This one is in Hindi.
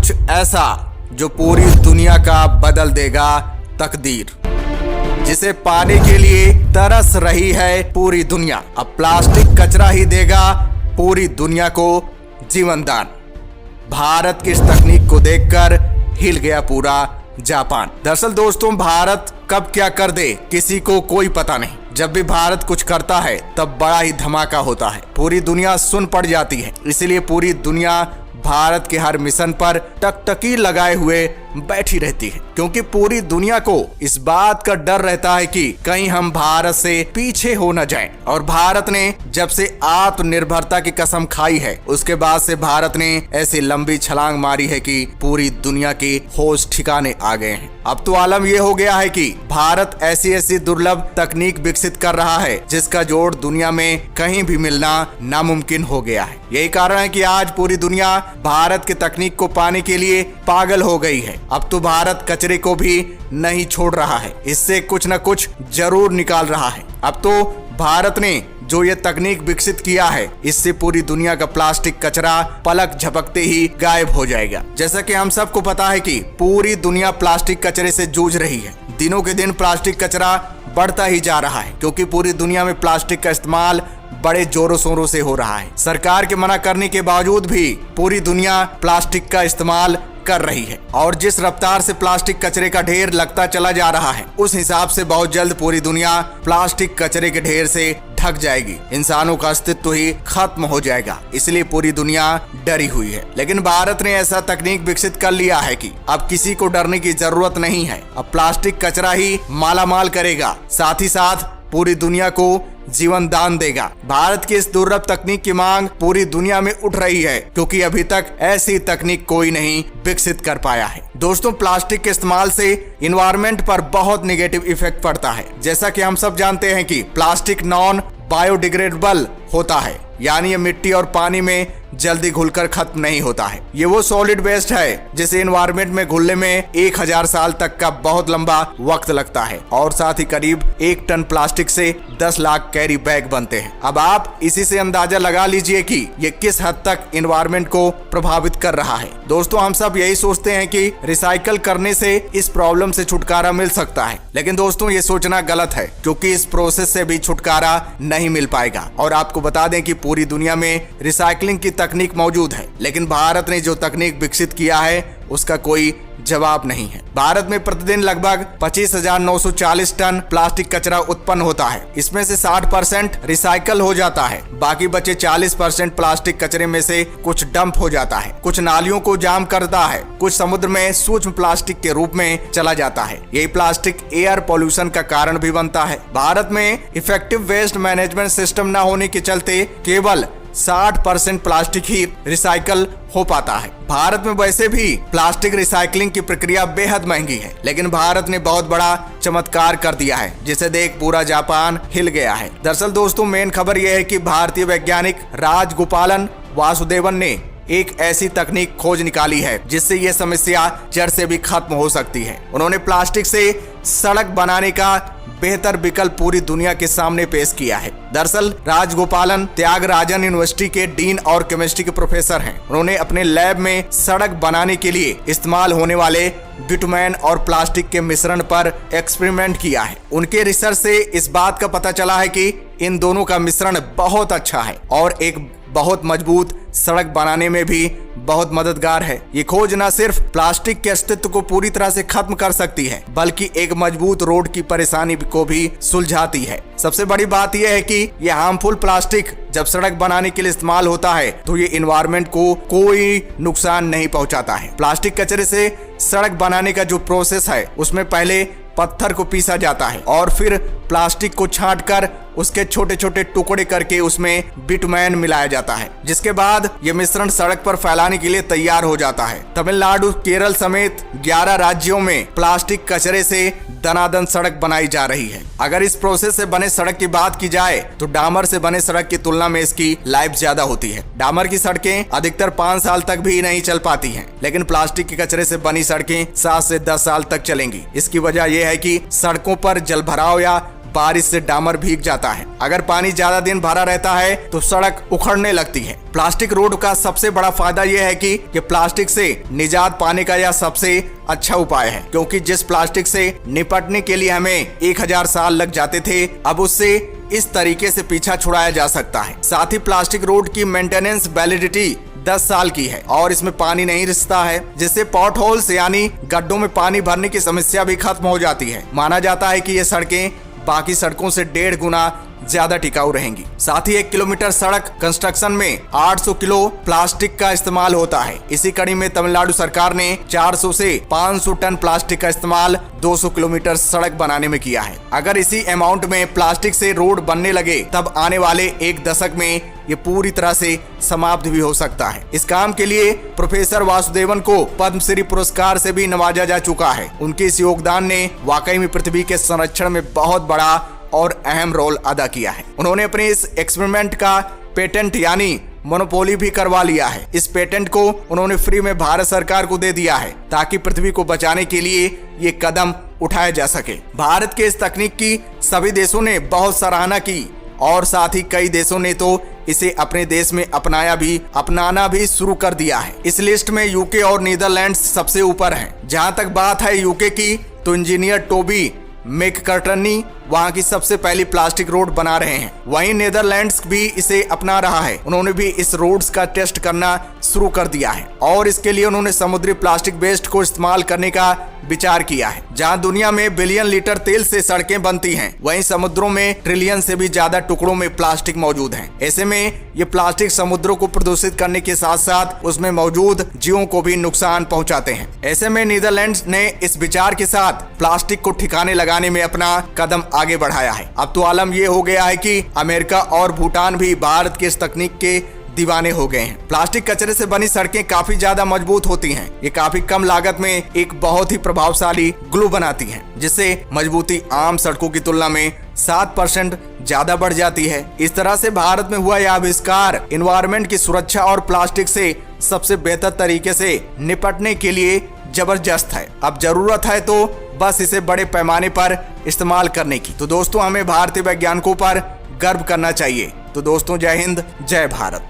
कुछ ऐसा जो पूरी दुनिया का बदल देगा तकदीर, जिसे पाने के लिए तरस रही है पूरी दुनिया। अब प्लास्टिक कचरा ही देगा पूरी दुनिया को जीवन दान। भारत की इस तकनीक को देखकर हिल गया पूरा जापान। दरअसल दोस्तों, भारत कब क्या कर दे किसी को कोई पता नहीं। जब भी भारत कुछ करता है तब बड़ा ही धमाका होता है, पूरी दुनिया सुन पड़ जाती है। इसलिए पूरी दुनिया भारत के हर मिशन पर टकटकी लगाए हुए बैठी रहती है, क्योंकि पूरी दुनिया को इस बात का डर रहता है कि कहीं हम भारत से पीछे हो न जाएं। और भारत ने जब से आत्मनिर्भरता की कसम खाई है, उसके बाद से भारत ने ऐसी लंबी छलांग मारी है कि पूरी दुनिया के होश ठिकाने आ गए हैं। अब तो आलम यह हो गया है कि भारत ऐसी ऐसी दुर्लभ तकनीक विकसित कर रहा है जिसका जोड़ दुनिया में कहीं भी मिलना नामुमकिन हो गया है। यही कारण है कि आज पूरी दुनिया भारत की तकनीक को पाने के लिए पागल हो गई है। अब तो भारत कचरे को भी नहीं छोड़ रहा है, इससे कुछ न कुछ जरूर निकाल रहा है। अब तो भारत ने जो ये तकनीक विकसित किया है, इससे पूरी दुनिया का प्लास्टिक कचरा पलक झपकते ही गायब हो जाएगा। जैसा कि हम सबको पता है कि पूरी दुनिया प्लास्टिक कचरे से जूझ रही है। दिनों के दिन प्लास्टिक कचरा बढ़ता ही जा रहा है, क्योंकि पूरी दुनिया में प्लास्टिक का इस्तेमाल बड़े जोरों शोरों से हो रहा है। सरकार के मना करने के बावजूद भी पूरी दुनिया प्लास्टिक का इस्तेमाल कर रही है, और जिस रफ्तार से प्लास्टिक कचरे का ढेर लगता चला जा रहा है, उस हिसाब से बहुत जल्द पूरी दुनिया प्लास्टिक कचरे के ढेर से ढक जाएगी। इंसानों का अस्तित्व ही खत्म हो जाएगा। इसलिए पूरी दुनिया डरी हुई है। लेकिन भारत ने ऐसा तकनीक विकसित कर लिया है कि अब किसी को डरने की जरूरत नहीं है। अब प्लास्टिक कचरा ही मालामाल करेगा, साथ ही साथ पूरी दुनिया को जीवन दान देगा। भारत की इस दुर्लभ तकनीक की मांग पूरी दुनिया में उठ रही है, क्योंकि अभी तक ऐसी तकनीक कोई नहीं विकसित कर पाया है। दोस्तों, प्लास्टिक के इस्तेमाल से इन्वायरमेंट पर बहुत नेगेटिव इफेक्ट पड़ता है। जैसा कि हम सब जानते हैं कि प्लास्टिक नॉन बायोडिग्रेडेबल होता है, यानी ये मिट्टी और पानी में जल्दी घुलकर खत्म नहीं होता है। ये वो सॉलिड वेस्ट है जिसे एनवायरनमेंट में घुलने में 1000 साल तक का बहुत लंबा वक्त लगता है, और साथ ही करीब 1 टन प्लास्टिक से 10 लाख कैरी बैग बनते हैं। अब आप इसी से अंदाजा लगा लीजिए कि ये किस हद तक एनवायरनमेंट को प्रभावित कर रहा है। दोस्तों, हम सब यही सोचते हैं कि रिसाइकल करने से इस प्रॉब्लम से छुटकारा मिल सकता है, लेकिन दोस्तों ये सोचना गलत है, क्योंकि इस प्रोसेस से भी छुटकारा नहीं मिल पाएगा। और आपको बता दें कि पूरी दुनिया में रिसाइकलिंग की तकनीक मौजूद है, लेकिन भारत ने जो तकनीक विकसित किया है उसका कोई जवाब नहीं है। भारत में प्रतिदिन लगभग 25,940 टन प्लास्टिक कचरा उत्पन्न होता है। इसमें से 60% रिसाइकल हो जाता है, बाकी बचे 40% प्लास्टिक कचरे में से कुछ डंप हो जाता है, कुछ नालियों को जाम करता है, कुछ समुद्र में सूक्ष्म प्लास्टिक के रूप में चला जाता है। यही प्लास्टिक एयर पोल्यूशन का कारण भी बनता है। भारत में इफेक्टिव वेस्ट मैनेजमेंट सिस्टम न होने के चलते केवल 60% प्लास्टिक ही रिसाइकल हो पाता है। भारत में वैसे भी प्लास्टिक रिसाइकलिंग की प्रक्रिया बेहद महंगी है, लेकिन भारत ने बहुत बड़ा चमत्कार कर दिया है, जिसे देख पूरा जापान हिल गया है। दरअसल दोस्तों, मेन खबर यह है कि भारतीय वैज्ञानिक राजगोपालन वासुदेवन ने एक ऐसी तकनीक खोज निकाली है जिससे ये समस्या जड़ से भी खत्म हो सकती है। उन्होंने प्लास्टिक से सड़क बनाने का बेहतर विकल्प पूरी दुनिया के सामने पेश किया है। दरअसल राजगोपालन त्यागराजन यूनिवर्सिटी के डीन और केमिस्ट्री के प्रोफेसर हैं। उन्होंने अपने लैब में सड़क बनाने के लिए इस्तेमाल होने वाले बिटुमेन और प्लास्टिक के मिश्रण पर एक्सपेरिमेंट किया है। उनके रिसर्च से इस बात का पता चला है कि इन दोनों का मिश्रण बहुत अच्छा है और एक बहुत मजबूत सड़क बनाने में भी बहुत मददगार है। ये खोज न सिर्फ प्लास्टिक के अस्तित्व को पूरी तरह से खत्म कर सकती है, बल्कि एक मजबूत रोड की परेशानी को भी सुलझाती है। सबसे बड़ी बात यह है कि ये हार्मफुल प्लास्टिक जब सड़क बनाने के लिए इस्तेमाल होता है तो ये एनवायरनमेंट को कोई नुकसान नहीं पहुंचाता है। प्लास्टिक कचरे से सड़क बनाने का जो प्रोसेस है, उसमें पहले पत्थर को पीसा जाता है और फिर प्लास्टिक को छांटकर उसके छोटे छोटे टुकड़े करके उसमें बिटुमेन मिलाया जाता है, जिसके बाद ये मिश्रण सड़क पर फैलाने के लिए तैयार हो जाता है। तमिलनाडु, केरल समेत 11 राज्यों में प्लास्टिक कचरे से दनादन सड़क बनाई जा रही है। अगर इस प्रोसेस से बने सड़क की बात की जाए तो डामर से बने सड़क की तुलना में इसकी लाइफ ज्यादा होती है। डामर की सड़कें अधिकतर 5 साल तक भी नहीं चल पाती हैं, लेकिन प्लास्टिक के कचरे से बनी सड़कें 7 से 10 साल तक चलेंगी। इसकी वजह यह है कि सड़कों पर जलभराव या बारिश से डामर भीग जाता है। अगर पानी ज्यादा दिन भरा रहता है तो सड़क उखड़ने लगती है। प्लास्टिक रोड का सबसे बड़ा फायदा यह है कि प्लास्टिक से निजात पाने का यह सबसे अच्छा उपाय है, क्योंकि जिस प्लास्टिक से निपटने के लिए हमें 1000 साल लग जाते थे, अब उससे इस तरीके से पीछा छुड़ाया जा सकता है। साथ ही प्लास्टिक रोड की मेंटेनेंस वैलिडिटी 10 साल की है और इसमें पानी नहीं रिसता है, जिससे पॉट होल्स यानी गड्ढों में पानी भरने की समस्या भी खत्म हो जाती है। माना जाता है कि ये सड़कें बाकी सड़कों से 1.5 गुना ज्यादा टिकाऊ रहेंगी। साथ ही 1 किलोमीटर सड़क कंस्ट्रक्शन में 800 किलो प्लास्टिक का इस्तेमाल होता है। इसी कड़ी में तमिलनाडु सरकार ने 400 से 500 टन प्लास्टिक का इस्तेमाल 200 किलोमीटर सड़क बनाने में किया है। अगर इसी अमाउंट में प्लास्टिक से रोड बनने लगे तब आने वाले 1 दशक में ये पूरी तरह से समाप्त भी हो सकता है। इस काम के लिए प्रोफेसर वासुदेवन को पद्मश्री पुरस्कार से भी नवाजा जा चुका है। उनके इस योगदान ने वाकई में पृथ्वी के संरक्षण में बहुत बड़ा और अहम रोल अदा किया है। उन्होंने अपने इस एक्सपेरिमेंट का पेटेंट यानी मोनोपोली भी करवा लिया है। इस पेटेंट को उन्होंने फ्री में भारत सरकार को दे दिया है, ताकि पृथ्वी को बचाने के लिए ये कदम उठाया जा सके। भारत के इस तकनीक की सभी देशों ने बहुत सराहना की और साथ ही कई देशों ने तो इसे अपने देश में अपनाना भी शुरू कर दिया है। इस लिस्ट में यूके और नीदरलैंड्स सबसे ऊपर हैं। जहां तक बात है यूके की, तो इंजीनियर टोबी मैककर्टनी वहां की सबसे पहली प्लास्टिक रोड बना रहे हैं। वहीं नीदरलैंड्स भी इसे अपना रहा है। उन्होंने भी इस रोड्स का टेस्ट करना शुरू कर दिया है और इसके लिए उन्होंने समुद्री प्लास्टिक वेस्ट को इस्तेमाल करने का विचार किया है। जहां दुनिया में बिलियन लीटर तेल से सड़कें बनती हैं, वहीं समुद्रों में ट्रिलियन से भी ज्यादा टुकड़ों में प्लास्टिक मौजूद है। ऐसे में ये प्लास्टिक समुद्रों को प्रदूषित करने के साथ साथ उसमें मौजूद जीवों को भी नुकसान पहुंचाते हैं। ऐसे में नीदरलैंड्स ने इस विचार के साथ प्लास्टिक को ठिकाने लगाने में अपना कदम आगे बढ़ाया है। अब तो आलम यह हो गया है कि अमेरिका और भूटान भी भारत के इस तकनीक के दीवाने हो गए हैं। प्लास्टिक कचरे से बनी सड़कें काफी ज्यादा मजबूत होती हैं। ये काफी कम लागत में एक बहुत ही प्रभावशाली ग्लू बनाती हैं, जिससे मजबूती आम सड़कों की तुलना में 7% ज्यादा बढ़ जाती है। इस तरह से भारत में हुआ यह आविष्कार एनवायरनमेंट की सुरक्षा और प्लास्टिक से सबसे बेहतर तरीके से निपटने के लिए जबरदस्त है। अब जरूरत है तो बस इसे बड़े पैमाने पर इस्तेमाल करने की। तो दोस्तों, हमें भारतीय वैज्ञानिकों पर गर्व करना चाहिए। तो दोस्तों, जय हिंद, जय भारत।